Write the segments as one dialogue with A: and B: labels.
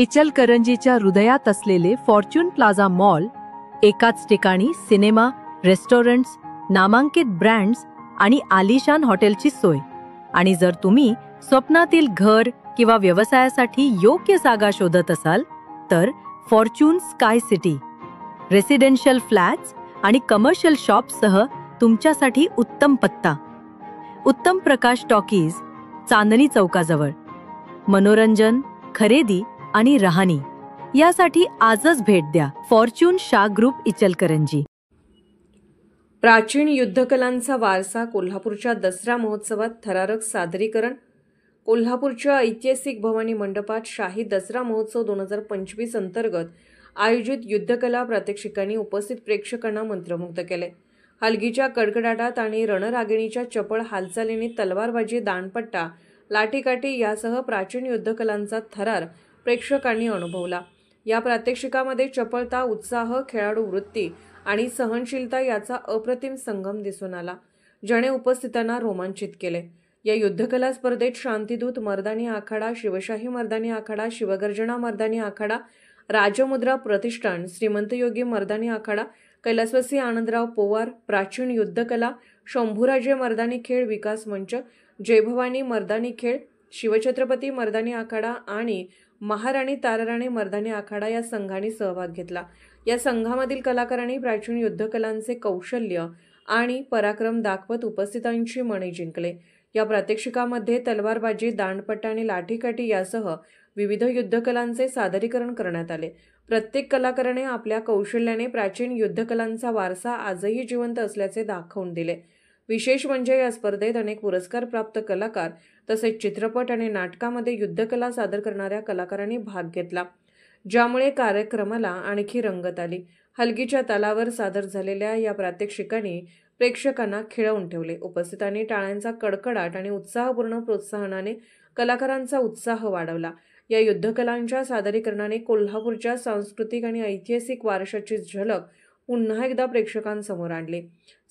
A: इचलकरंजीच्या हृदयात असलेले Fortune plaza mall, एकाच ठिकाणी सिनेमा, रेस्टॉरंट्स, नामांकित ब्रँड्स आणि आलिशान हॉटेलची सोय. आणि जर तुम्ही स्वप्नातील घर किंवा व्यवसायासाठी योग्य जागा शोधत असाल तर Fortune sky city residential flats आणि कमर्शियल शॉप्ससह तुमच्यासाठी उत्तम पत्ता. उत्तम प्रकाश टॉकीज, चांदणी चौकाजवळ. मनोरंजन, खरेदी आणि राहणी यासाठी आजच भेट द्या. फॉर्च्यून शा ग्रुप, इचलकरंजी.
B: प्राचीन युद्धकलांचा वारसा कोल्हापूरच्या दसरा महोत्सवात थरारक सादरीकरण. कोल्हापूरच्या ऐतिहासिक भवानी मंडपात शाही दसरा महोत्सव 2025 अंतर्गत आयोजित युद्धकला प्रात्यक्षिकांनी उपस्थित प्रेक्षकांना मंत्रमुग्ध केले. हलगीच्या कडकडाटात आणि रणरागिणीच्या चपळ हालचालीने तलवारबाजी, दांडपट्टा, लाठीकाठी यासह प्राचीन युद्धकलांचा थरार प्रेक्षकांनी अनुभवला. या प्रात्यक्षिकामध्ये चपळता, उत्साह, खेळाडू वृत्ती आणि सहनशीलता याचा अप्रतिम संगम दिसून आला, ज्याने उपस्थितांना रोमांचित केले. या युद्धकला स्पर्धेत शांतिदूत मर्दानी आखाडा, शिवशाही मर्दानी आखाडा, शिवगर्जना मर्दानी आखाडा, राजमुद्रा प्रतिष्ठान, श्रीमंतयोगी मर्दानी आखाडा, कैलासवासी आनंदराव पोवार, प्राचीन युद्धकला, शंभूराजे मर्दानी खेळ विकास मंच, जयभवानी मर्दानी खेळ, शिवछत्रपती मर्दानी आखाडा आणि महाराणी ताराराणी मर्दानी आखाडा या संघांनी सहभाग घेतला. या संघामधील कलाकारांनी प्राचीन युद्धकलांचे कौशल्य आणि पराक्रम दाखवत उपस्थितांची मने जिंकले. या प्रात्यक्षिकामध्ये तलवारबाजी, दांडपट्टा आणि लाठीकाठी यासह विविध युद्धकलांचे सादरीकरण करण्यात आले. प्रत्येक कलाकाराने आपल्या कौशल्याने प्राचीन युद्धकलांचा वारसा आजही जिवंत असल्याचे दाखवून दिले. विशेष म्हणजे या स्पर्धेत अनेक पुरस्कारप्राप्त कलाकार तसेच चित्रपट आणि नाटकामध्ये युद्धकला सादर करणाऱ्या कलाकारांनी भाग घेतला, ज्यामुळे कार्यक्रमाला आणखी रंगत आली. हलगीच्या तालावर सादर झालेल्या या प्रात्यक्षिकांनी प्रेक्षकांना खिळवून ठेवले. उपस्थितांनी टाळ्यांचा कडकडाट आणि उत्साहपूर्ण प्रोत्साहनाने कलाकारांचा उत्साह वाढवला. या युद्धकलांच्या सादरीकरणाने कोल्हापूरच्या सांस्कृतिक आणि ऐतिहासिक वारशाची झलक पुन्हा एकदा प्रेक्षकांसमोर आणली.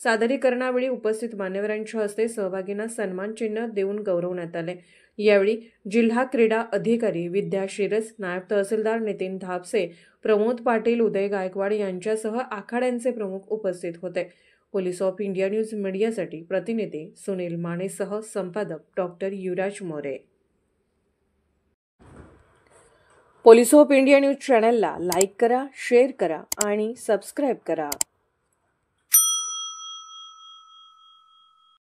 B: सादरीकरणावेळी उपस्थित मान्यवरांच्या हस्ते सहभागींना सन्मानचिन्ह देऊन गौरवण्यात आले. यावेळी जिल्हा क्रीडा अधिकारी विद्या शिरस, नायब तहसीलदार नितीन धापसे, प्रमोद पाटील, उदय गायकवाड यांच्यासह आखाड्यांचे प्रमुख उपस्थित होते. पोलीस ऑफ इंडिया न्यूज मीडियासाठी प्रतिनिधी सुनील मानेसह संपादक doctor Yuvraj More. Police of India news चॅनलला लाईक करा, शेअर करा आणि सबस्क्राईब करा.